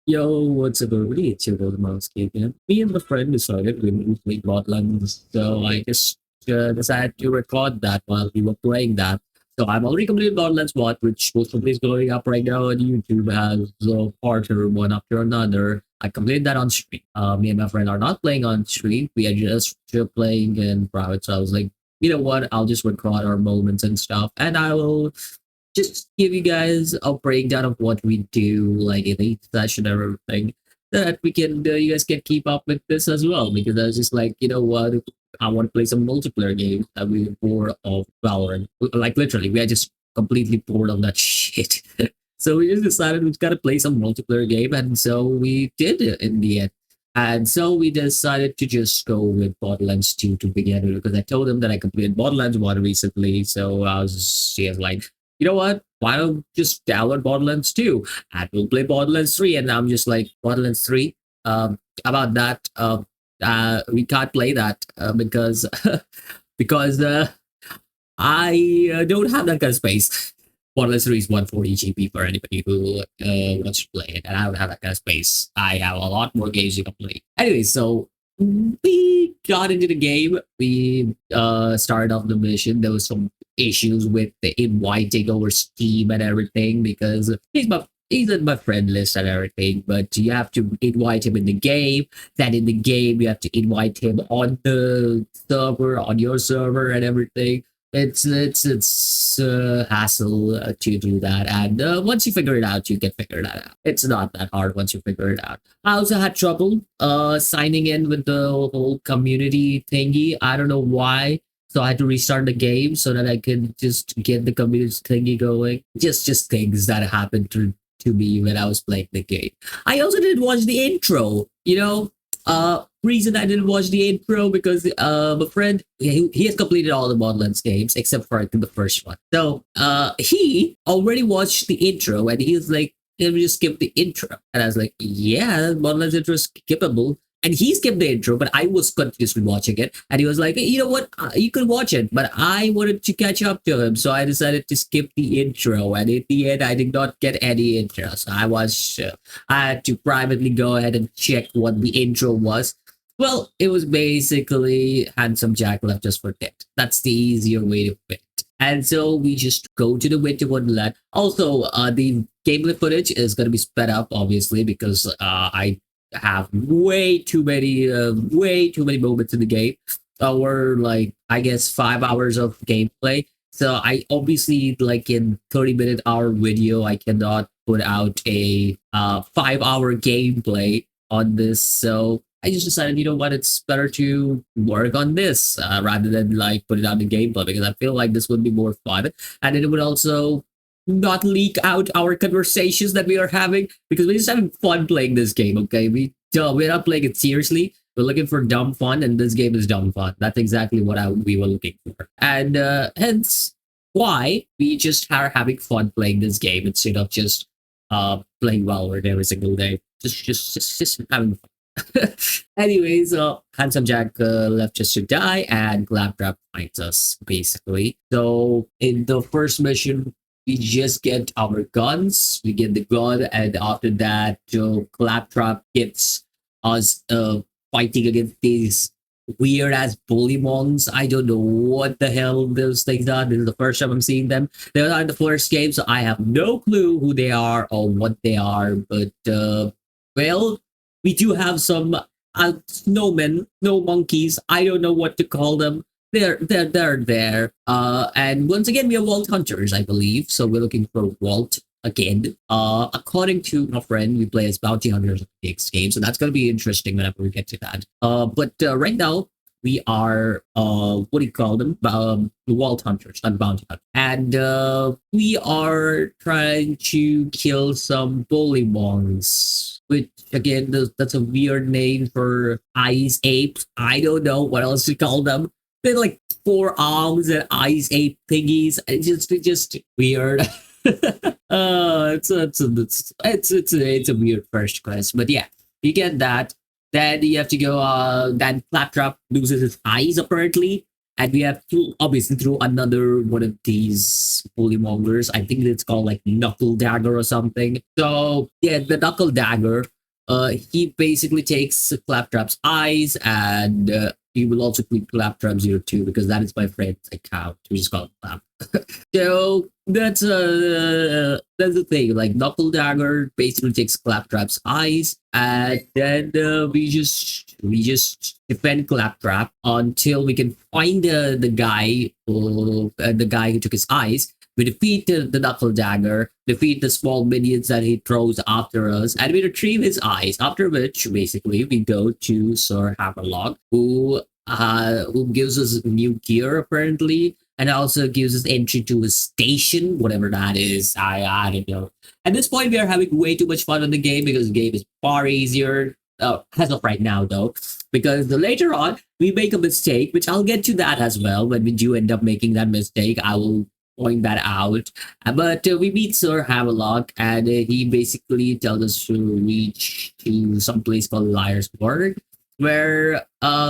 Yo, what's up, everybody? It's your brother Mouse again. Me and my friend decided we would play Borderlands, so I just decided to record that while we were playing that. So I'm already completed Borderlands 1, which most probably is going up right now on YouTube as a partner one after another. I completed that on stream. Me and my friend are not playing on stream. We are just playing in private. So I was like, you know what? I'll just record our moments and stuff, and I will just give you guys a breakdown of what we do, like in each session and everything, that we can, you guys can keep up with this as well. Because I was just like, you know what, I want to play some multiplayer games. And we were bored of Valorant. Like literally, we are just completely bored of that shit. So we just decided we've got to play some multiplayer game, and so we did it in the end. And so we decided to just go with Borderlands 2 to begin with because I told him that I completed Borderlands 1 recently. So she was like, you know what? Why don't just download Borderlands 2 and we'll play Borderlands 3? And I'm just like, Borderlands 3? About that, we can't play that because because I don't have that kind of space. Borderlands 3 is 140 GB for anybody who wants to play it, and I don't have that kind of space. I have a lot more games you can play. Anyway, so we got into the game. We started off the mission. There was some issues with the inviting over Steam and everything because he's in my friend list and everything, but you have to invite him in the game. Then in the game, you have to invite him on the server, on your server, and everything. It's hassle to do that, and once you figure it out, you can figure that out. It's not that hard once you figure it out. I also had trouble signing in with the whole community thingy. I don't know why. So I had to restart the game so that I could just get the community thingy going. Just things that happened to me when I was playing the game. I also didn't watch the intro. Reason I didn't watch the intro because my friend he has completed all the Borderlands games except for I think the first one. So he already watched the intro and he was like, "Can we just skip the intro?" And I was like, "Yeah, Borderlands intro is skippable." And he skipped the intro, but I was continuously watching it. And he was like, "Hey, you know what? You can watch it." But I wanted to catch up to him. So I decided to skip the intro. And in the end, I did not get any intro. So I had to privately go ahead and check what the intro was. Well, it was basically Handsome Jack left us for dead. That's the easier way to put it. And so we just go to the Winter Wonderland. Also, the gameplay footage is going to be sped up, obviously, because I have way too many moments in the game. Or like I guess 5 hours of gameplay. So I obviously like in 30-minute hour video, I cannot put out a 5 hour gameplay on this. So I just decided, you know what, it's better to work on this rather than like put it on the gameplay because I feel like this would be more fun and it would also not leak out our conversations that we are having because we're just having fun playing this game. Okay, we're not playing it seriously. We're looking for dumb fun, and this game is dumb fun. That's exactly what we were looking for, and hence why we just are having fun playing this game instead of just playing Valorant every single day. Just having fun. Anyways, Handsome Jack left us to die, and Claptrap finds us basically. So in the first mission, we just get our guns. We get the gun, and after that, Claptrap gets us fighting against these weird ass bully monks. I don't know what the hell those things are. This is the first time I'm seeing them. They are in the first game, so I have no clue who they are or what they are. But well, we do have some snowmen, snow monkeys. I don't know what to call them. They're there. And once again, we are Vault Hunters, I believe. So we're looking for Vault again. According to my friend, we play as bounty hunters in the next game, so that's gonna be interesting whenever we get to that. But right now we are what do you call them? Vault Hunters, not bounty hunters, and we are trying to kill some bullywongs. Which again, that's a weird name for ice apes. I don't know what else to call them. They're like 4 arms and ice ape thingies. It's just weird. It's a weird first quest, but yeah, you get that. Then you have to go. Then Claptrap loses his eyes apparently, and we have to obviously through another one of these bullymongers. I think it's called like Knuckle Dagger or something. So yeah, the Knuckle Dagger he basically takes Claptrap's eyes, and he will also click Claptrap02 because that is my friend's account. We just call it Clap. So that's the thing. Like Knuckle Dagger basically takes Claptrap's eyes, and then we just defend Claptrap until we can find the guy who took his eyes. We defeat the Knuckle Dagger, defeat the small minions that he throws after us, and we retrieve his eyes. After which, basically, we go to Sir Hammerlock, who gives us new gear apparently, and also gives us entry to his station, whatever that is. I don't know. At this point, we are having way too much fun on the game because the game is far easier. As of right now, though, because later on we make a mistake, which I'll get to that as well. When we do end up making that mistake, I will point that out. But we meet Sir Havelock, and he basically tells us to reach to some place called Liarsburg, where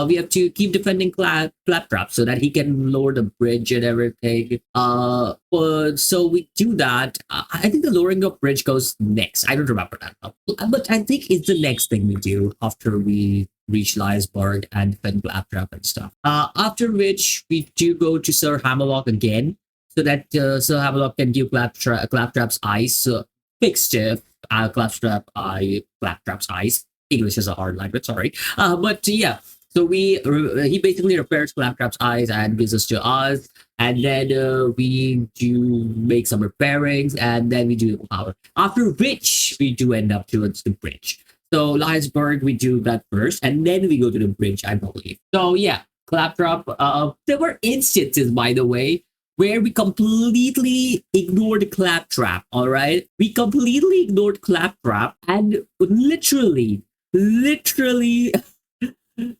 we have to keep defending Claptrap so that he can lower the bridge and everything. So we do that. I think the lowering of bridge goes next. I don't remember that, but I think it's the next thing we do after we reach Liarsburg and defend Claptrap and stuff. After which we do go to Sir Hammerlock again, so that Sir Hammerlock can give Claptrap's eyes fixed. Claptrap's eyes. English is a hard language, sorry. But yeah, so he basically repairs Claptrap's eyes and gives us to us, and then we do make some repairings, and then we do the power. After which we do end up towards the bridge. So Liarsburg, we do that first, and then we go to the bridge, I believe. So yeah, Claptrap. There were instances, by the way, where we completely ignored Claptrap. All right, we completely ignored Claptrap, and literally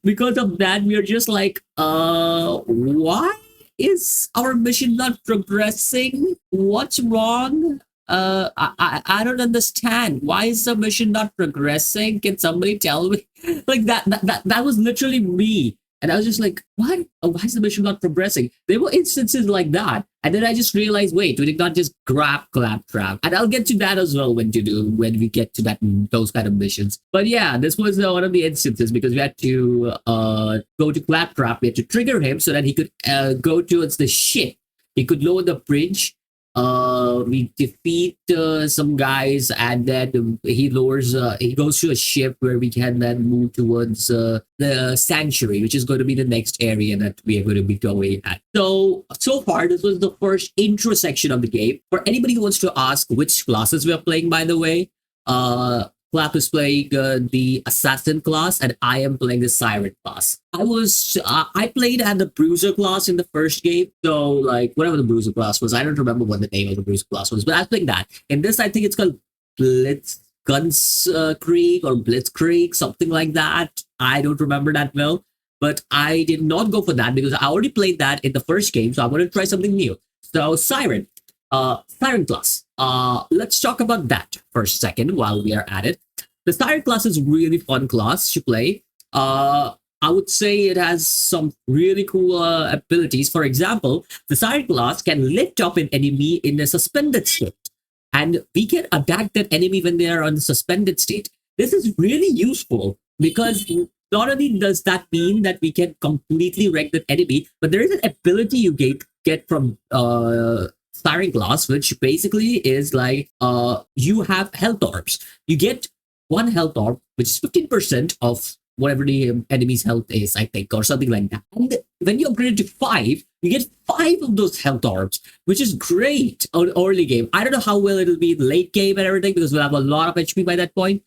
because of that we are just like why is our mission not progressing? What's wrong? I don't understand. Why is the mission not progressing? Can somebody tell me? Like that was literally me. And I was just like, what? Why is the mission not progressing? There were instances like that. And then I just realized, wait, we did not just grab Claptrap. And I'll get to that as well when we get to those kind of missions. But yeah, this was one of the instances because we had to go to Claptrap. We had to trigger him so that he could go towards the ship. He could lower the bridge. We defeat some guys, and then he goes to a ship where we can then move towards the sanctuary, which is going to be the next area that we are going to be going at. So far, this was the first intro section of the game. For anybody who wants to ask which classes we are playing, by the way, Clap is playing the Assassin class, and I am playing the Siren class. I played at the Bruiser class in the first game, so like whatever the Bruiser class was, I don't remember what the name of the Bruiser class was, but I was playing that. In this, I think it's called Krieg or Blitzkrieg, something like that. I don't remember that well, but I did not go for that because I already played that in the first game, so I wanted to try something new. So Siren class. Let's talk about that for a second while we are at it. The Siren class is really fun class to play. I would say it has some really cool abilities. For example, the Siren class can lift up an enemy in a suspended state, and we can attack that enemy when they are on a suspended state. This is really useful because not only does that mean that we can completely wreck that enemy, but there is an ability you get from Siren class, which basically is like you have health orbs. You get one health orb, which is 15% of whatever the enemy's health is, I think, or something like that. And when you upgrade it to 5, you get 5 of those health orbs, which is great on early game. I don't know how well it'll be in late game and everything because we'll have a lot of HP by that point.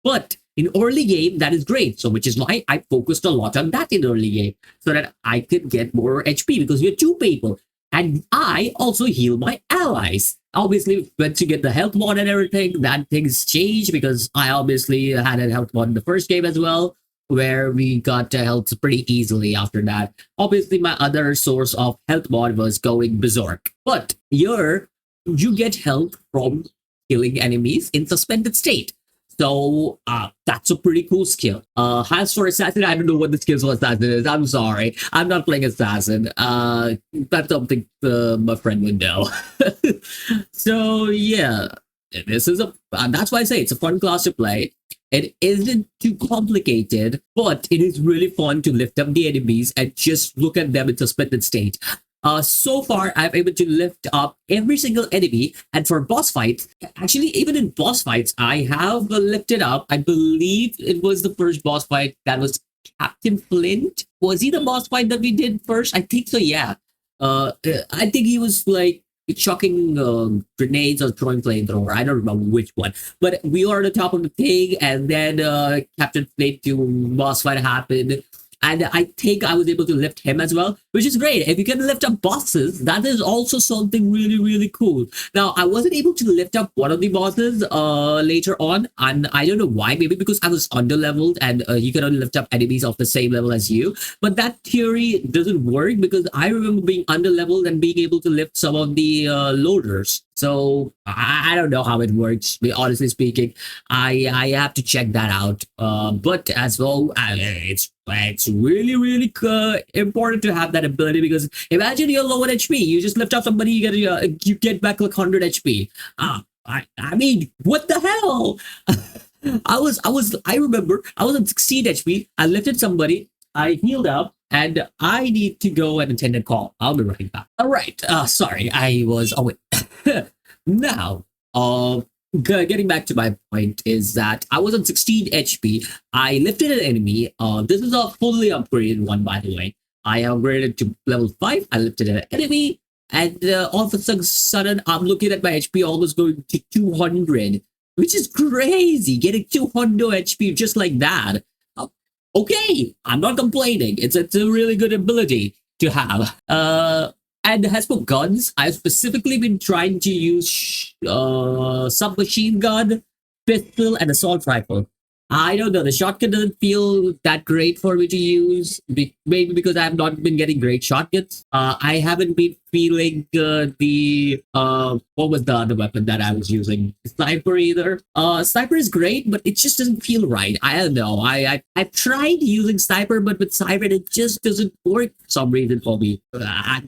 But in early game, that is great. So which is why I focused a lot on that in early game so that I could get more HP because we're 2 people. And I also heal my allies. Obviously, once you get the health mod and everything, that things change because I obviously had a health mod in the first game as well, where we got health pretty easily after that. Obviously, my other source of health mod was going berserk. But here, you get health from killing enemies in suspended state. So that's a pretty cool skill. As for Assassin, I don't know what the skill for Assassin is. I'm sorry. I'm not playing Assassin. That's something my friend would know. So yeah, this is that's why I say it's a fun class to play. It isn't too complicated, but it is really fun to lift up the enemies and just look at them in suspended state. So far, I'm able to lift up every single enemy, and for boss fights, actually, even in boss fights, I have lifted up. I believe it was the first boss fight that was Captain Flynt. Was he the boss fight that we did first? I think so. Yeah. I think he was like chucking grenades or throwing flamethrower. I don't remember which one. But we are on the top of the thing, and then Captain Flynt to boss fight happened. And I think I was able to lift him as well, which is great. If you can lift up bosses, that is also something really, really cool. Now, I wasn't able to lift up one of the bosses later on, and I don't know why. Maybe because I was underleveled and you can only lift up enemies of the same level as you. But that theory doesn't work because I remember being underleveled and being able to lift some of the loaders. So I don't know how it works. Honestly speaking, I have to check that out. But as well, it's really really important to have that ability because imagine you're low on HP, you just lift up somebody, you get back like 100 HP. I mean, what the hell? I remember I was on 16 HP. I lifted somebody. I healed up. And I need to go and attend a call. I'll be right back. All right. Sorry, I was. Oh wait. Now, getting back to my point is that I was on 16 HP. I lifted an enemy. This is a fully upgraded one, by the way. I upgraded to level 5. I lifted an enemy, and all of a sudden, I'm looking at my HP almost going to 200, which is crazy. Getting 200 HP just like that. Okay, I'm not complaining. It's a really good ability to have. And as for guns, I've specifically been trying to use submachine gun, pistol, and assault rifle. I don't know. The shotgun doesn't feel that great for me to use. Maybe because I have not been getting great shotguns. I haven't been feeling the what was the other weapon that I was using? Sniper either. Sniper is great, but it just doesn't feel right. I don't know. I've tried using sniper, but with siren it just doesn't work for some reason for me. Whatever.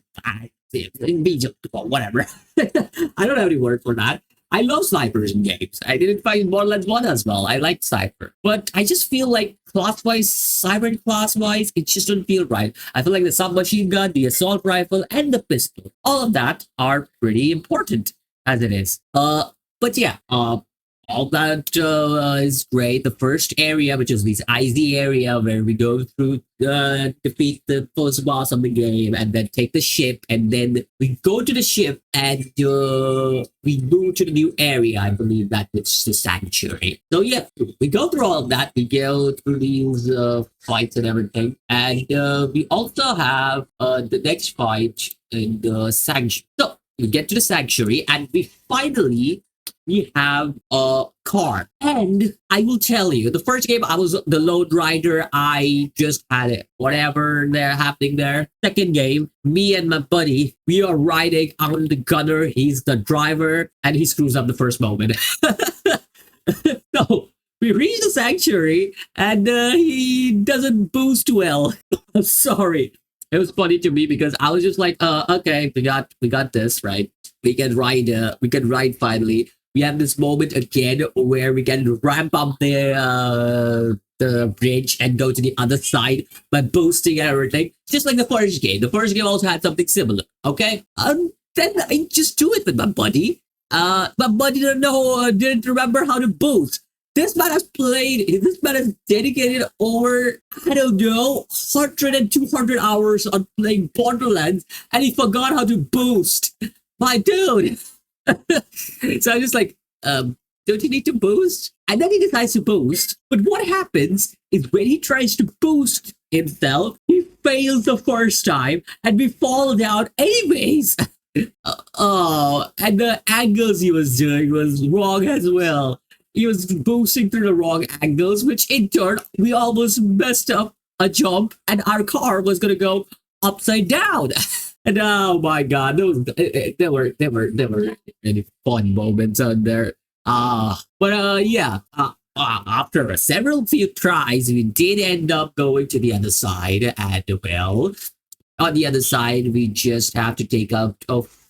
I don't have any word for that. I love snipers in games. I didn't find Borderlands 1 as well. I like sniper. But I just feel like class-wise, siren class-wise, it just doesn't feel right. I feel like the submachine gun, the assault rifle, and the pistol, all of that are pretty important as it is. But yeah, all that is great. The first area, which is this IZ area where we go through, defeat the first boss of the game, and then take the ship, and then we go to the ship and we move to the new area. I believe that it's the sanctuary. So yeah, we go through all of that. We go through these fights and everything, and we also have the next fight in the sanctuary. So we get to the sanctuary, and we have a car. And I will tell you, the first game I was the load rider. I just had it. Whatever they're happening there. Second game, me and my buddy, we are riding. I'm the gunner. He's the driver. And he screws up the first moment. So we reach the sanctuary and he doesn't boost well. I'm sorry. It was funny to me because I was just like, okay, we got this, right? We can ride finally. We have this moment again where we can ramp up the bridge and go to the other side by boosting and everything, just like the first game. The first game also had something similar. Okay, then I just do it with my buddy. My buddy didn't remember how to boost. This man has dedicated over, I don't know, 100 and 200 hours on playing Borderlands, and he forgot how to boost. My dude. So I'm just like, don't you need to boost? And then he decides to boost. But what happens is when he tries to boost himself, he fails the first time and we fall down anyways. And the angles he was doing was wrong as well. He was boosting through the wrong angles, which in turn, we almost messed up a jump and our car was going to go upside down. And oh my god, there were really fun moments on there. Yeah. After several few tries, we did end up going to the other side, and well, on the other side, we just have to take out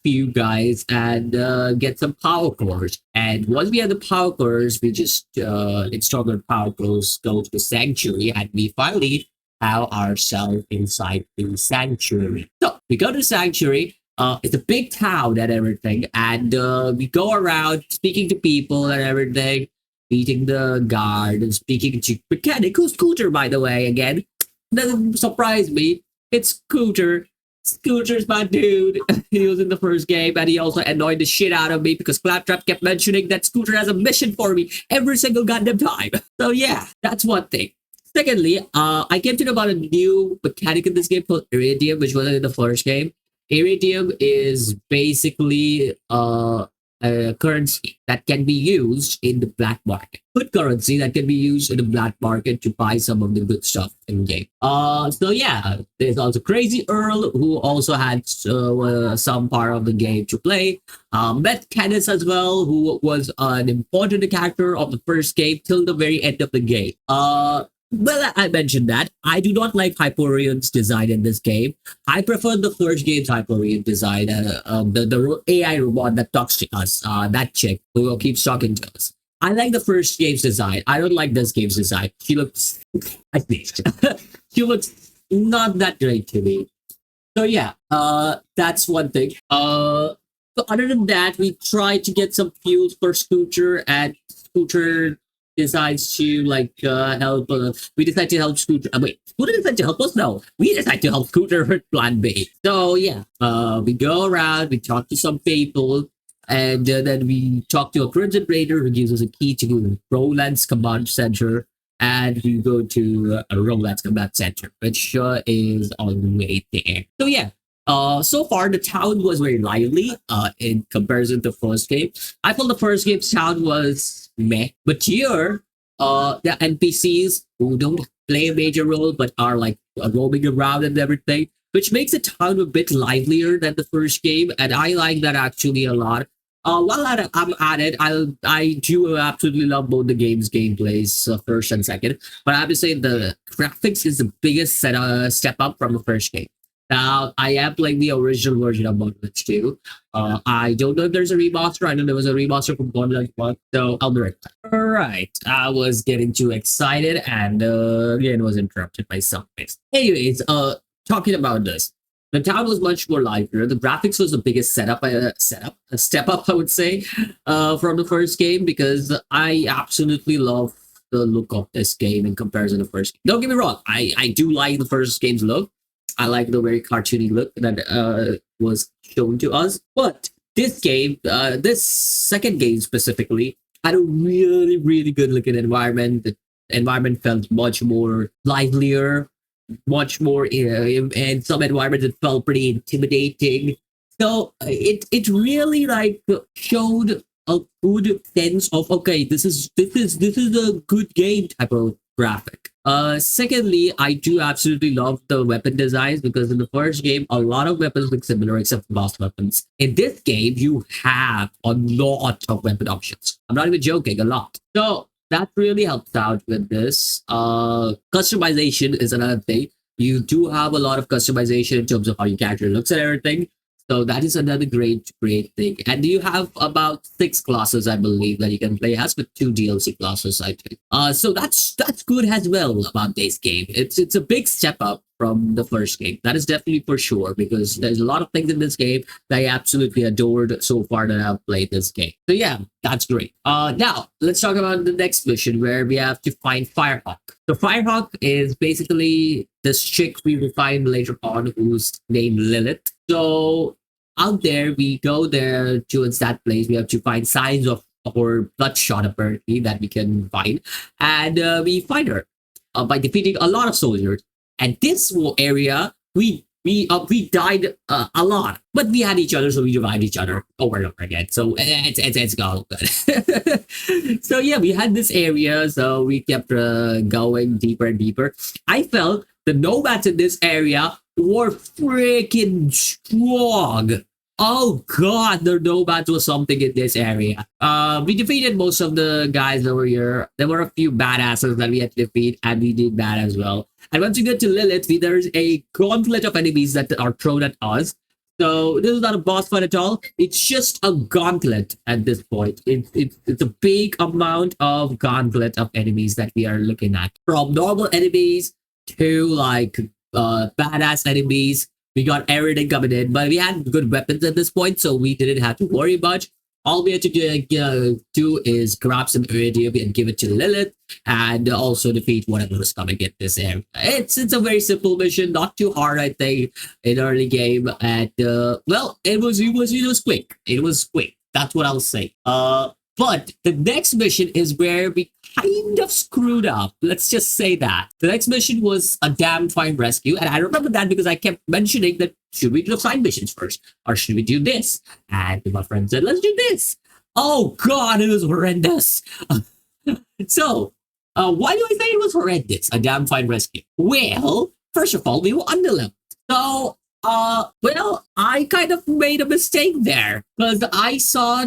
few guys and get some power cores. And once we have the power cores, we just install our power cores, go to the sanctuary, and we finally have ourselves inside the sanctuary. So we go to the sanctuary. It's a big town and everything, and we go around speaking to people and everything, meeting the guard and speaking to mechanic, who's Scooter, by the way. Again, doesn't surprise me. It's Scooter. Scooter's my dude. He was in the first game, and he also annoyed the shit out of me because Claptrap kept mentioning that Scooter has a mission for me every single goddamn time. So yeah, that's one thing. Secondly, I came to know about a new mechanic in this game called Iridium, which wasn't in the first game. Iridium is basically a currency that can be used in the black market. Good currency that can be used in the black market to buy some of the good stuff in game. So yeah, there's also Crazy Earl, who also had some part of the game to play. Met Kenneth as well, who was an important character of the first game till the very end of the game. Well, I mentioned that. I do not like Hyperion's design in this game. I prefer the first game's Hyperion design, the AI robot that talks to us, that chick who keeps talking to us. I like the first game's design. I don't like this game's design. She looks, I think, she looks not that great to me. So yeah, that's one thing. So other than that, we try to get some fuels for Scooter, and Scooter decides to help. We decide to help Scooter. Wait, Scooter decide to help us? No, we decide to help Scooter with Plan B. So yeah, we go around, we talk to some people, and then we talk to a Crimson Raider who gives us a key to Roland's command center, and we go to Roland's command center, which is on the way there. So yeah. So far, the town was very lively in comparison to the first game. I felt the first game's town was meh. But here, the NPCs who don't play a major role but are roaming around and everything, which makes the town a bit livelier than the first game. And I like that actually a lot. While I'm at it, I do absolutely love both the game's gameplays, first and second. But I have to say the graphics is the biggest step up from the first game. Now, I am playing the original version of Borderlands 2. I don't know if there's a remaster. I know there was a remaster from Borderlands 1, so I'll be right back. All right. I was getting too excited and again was interrupted by something. Anyways, talking about this. The town was much more livelier. The graphics was the biggest a step up, I would say, from the first game, because I absolutely love the look of this game in comparison to the first game. Don't get me wrong. I do like the first game's look. I like the very cartoony look that was shown to us. But this game, this second game specifically, had a really, really good looking environment. The environment felt much more livelier, much more, in some environments it felt pretty intimidating. So it really showed a good sense of, okay, this is a good game type of graphic. Secondly, I do absolutely love the weapon designs, because in the first game, a lot of weapons look similar except for boss weapons. In this game, you have a lot of weapon options. I'm not even joking, a lot. So that really helps out with this. Customization is another thing. You do have a lot of customization in terms of how your character looks and everything. So that is another great thing. And you have about 6 classes, I believe, that you can play as, with 2 DLC classes, I think. So that's good as well about this game. It's a big step up from the first game. That is definitely for sure, because there's a lot of things in this game that I absolutely adored so far that I've played this game. So yeah, that's great. Now, let's talk about the next mission, where we have to find Firehawk. So Firehawk is basically this chick we will find later on, who's named Lilith. So out there, we go there towards that place. We have to find signs of her bloodshot, apparently, that we can find. And we find her by defeating a lot of soldiers. And this area, we died a lot, but we had each other, so we revived each other over and over again. So it's all good. So yeah, we had this area, so we kept going deeper and deeper. I felt the nomads in this area were freaking strong. Oh god, the nomads was something in this area. We defeated most of the guys over here. There were a few badasses that we had to defeat, and we did that as well. And once you get to Lilith, there's a gauntlet of enemies that are thrown at us. So this is not a boss fight at all. It's just a gauntlet at this point. It's a big amount of gauntlet of enemies that we are looking at. From normal enemies to like badass enemies. We got everything coming in, but we had good weapons at this point, so we didn't have to worry much. All we had to do is grab some iridium and give it to Lilith, and also defeat whatever was coming in this area. It's a very simple mission, not too hard, I think, in early game, and well, it was quick. It was quick. That's what I'll say. But the next mission is where we kind of screwed up. Let's just say that. The next mission was a damn fine rescue. And I remember that because I kept mentioning that should we do the side missions first? Or should we do this? And my friend said, let's do this. Oh God, it was horrendous. So, why do I say it was horrendous? A damn fine rescue. Well, first of all, we were underleveled. So well, I kind of made a mistake there because I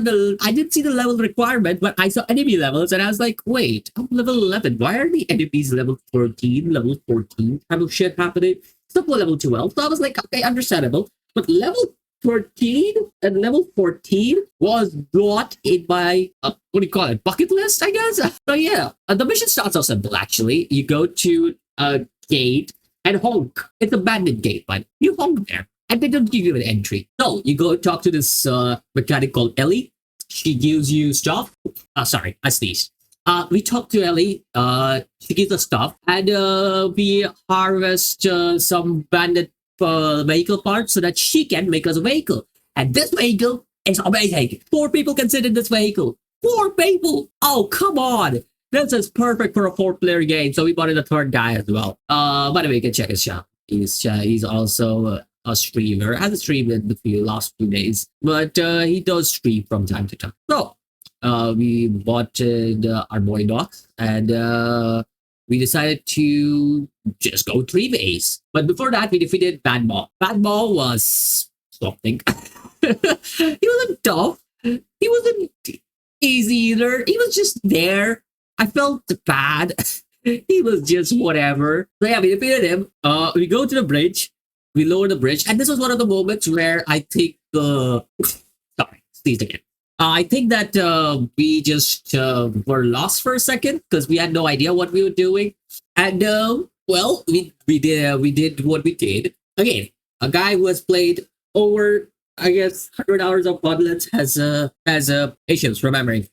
didn't see the level requirement, but I saw enemy levels and I was like, wait, I'm level 11. Why are the enemies level 13, level 14 type of shit happening? Stuff for level 12. So I was like, okay, understandable. But level 13 and level 14 was not in my, what do you call it, bucket list, I guess? So yeah, the mission starts out simple actually. You go to a gate and honk. It's a bandit gate, but you honk there, and they don't give you an entry. So you go talk to this mechanic called Ellie. She gives you stuff. Sorry, I sneezed. We talk to Ellie. She gives us stuff, and we harvest some bandit vehicle parts so that she can make us a vehicle. And this vehicle is amazing. 4 people can sit in this vehicle. 4 people. Oh, come on. This is perfect for a 4-player game, so we brought in a 3rd guy as well. By the way, you can check his channel. He's also a streamer. Hasn't streamed in the last few days, but he does stream from time to time. So we bought our boy dogs, and we decided to just go 3 ways. But before that, we defeated Bad Ball. Bad Ball was something. He wasn't tough. He wasn't easy either. He was just there. I felt bad. He was just whatever. So yeah, we defeated him. We go to the bridge. We lower the bridge. And this was one of the moments where I think sorry, sneezed again. I think that we just were lost for a second because we had no idea what we were doing. And well, we did what we did. Again, a guy who has played over, I guess, 100 hours of Borderlands has patience remembering.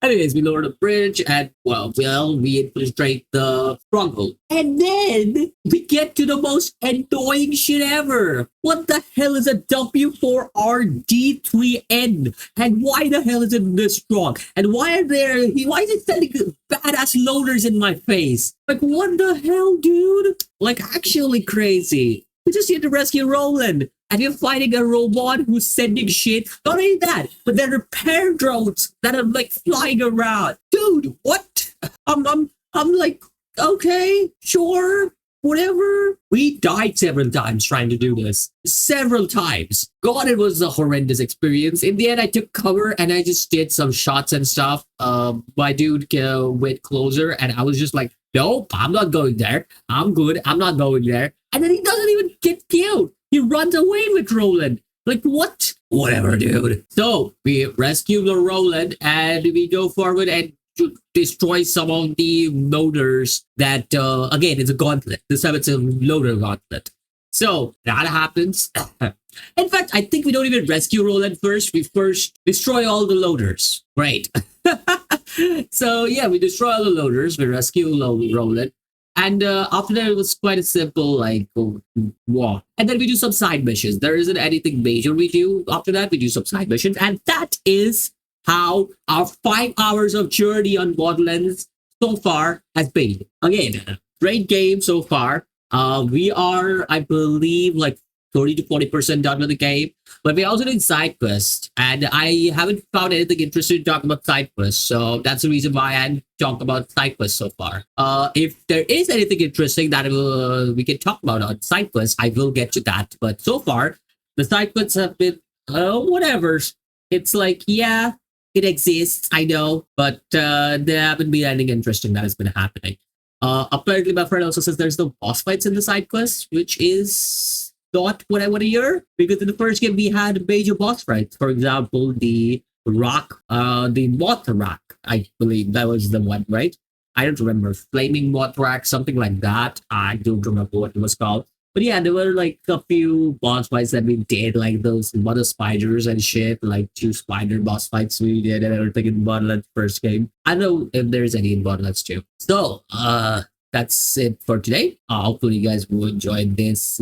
Anyways, we lower the bridge and well, we infiltrate the stronghold. And then we get to the most annoying shit ever. What the hell is a W4RD3N? And why the hell is it this strong? And why is it sending badass loaders in my face? Like, what the hell, dude? Like, actually crazy. We just need to rescue Roland. And you're fighting a robot who's sending shit. Not only that, but there are repair drones that are like flying around. Dude, what? I'm like, okay, sure, whatever. We died several times trying to do this. Several times. God, it was a horrendous experience. In the end, I took cover and I just did some shots and stuff. My dude went closer and I was just like, nope, I'm not going there. I'm good. I'm not going there. And then he doesn't even get killed. He runs away with Roland. Like, what? Whatever, dude. So, we rescue the Roland and we go forward and destroy some of the loaders that, again, it's a gauntlet. This time it's a loader gauntlet. So, that happens. In fact, I think we don't even rescue Roland first. We first destroy all the loaders. Great. So, yeah, we destroy all the loaders. We rescue Roland. And after that, it was quite a simple, like, walk. And then we do some side missions. There isn't anything major we do. After that, we do some side missions. And that is how our 5 hours of journey on Borderlands so far has been. Again, great game so far. We are, I believe, like 30 to 40% done with the game. But we're also doing side quests. And I haven't found anything interesting to talk about side quests. So that's the reason why I talked about side quests so far. If there is anything interesting that we can talk about on side quests, I will get to that. But so far, the side quests have been whatever. It's like, yeah, it exists, I know. But there haven't been anything interesting that has been happening. Apparently, my friend also says there's no boss fights in the side quests, which is not what I want to hear. Because in the first game we had major boss fights. For example, the moth rock. I believe that was the one, right? I don't remember. Flaming moth rock, something like that. I don't remember what it was called. But yeah, there were like a few boss fights that we did, like those mother spiders and shit, like two spider boss fights we did and everything in Borderlands first game. I don't know if there's any in Borderlands 2. So, that's it for today. Hopefully, you guys will enjoy this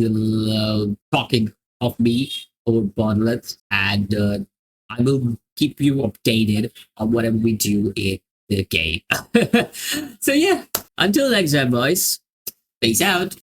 talking of me over Borderlands, and I will keep you updated on whatever we do in the game. So, yeah, until next time, boys. Peace out.